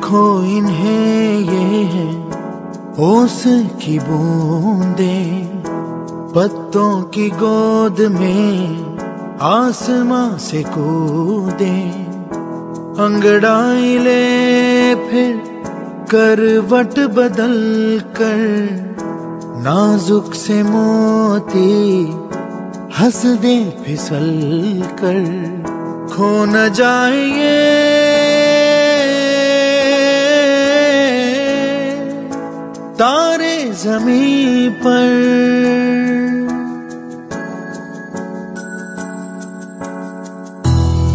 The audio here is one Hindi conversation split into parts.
देखो इन्हें ये है ओस की बूंदें, पत्तों की गोद में आसमां से कूदे। अंगड़ाई ले फिर करवट बदल कर, नाजुक से मोती हंस दे फिसल कर। खो न जाए ये तारे ज़मीं पर,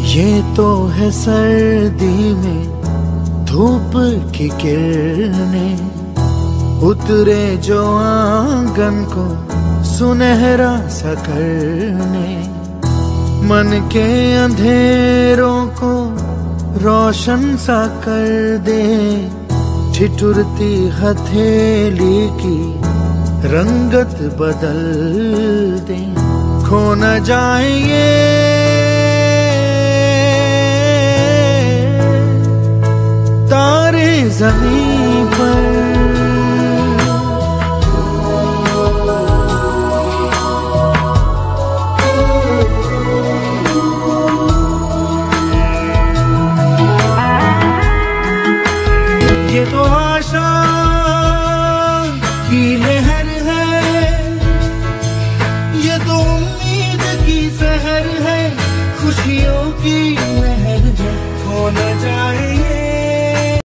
ये तो है सर्दी में धूप की किरणें, उतरे जो आंगन को सुनहरा सा करने। मन के अंधेरों को रोशन सा कर दे, ठिठुरती हथेली की रंगत बदल दे। खो न जाए ये तारे ज़मीं पर। ये तो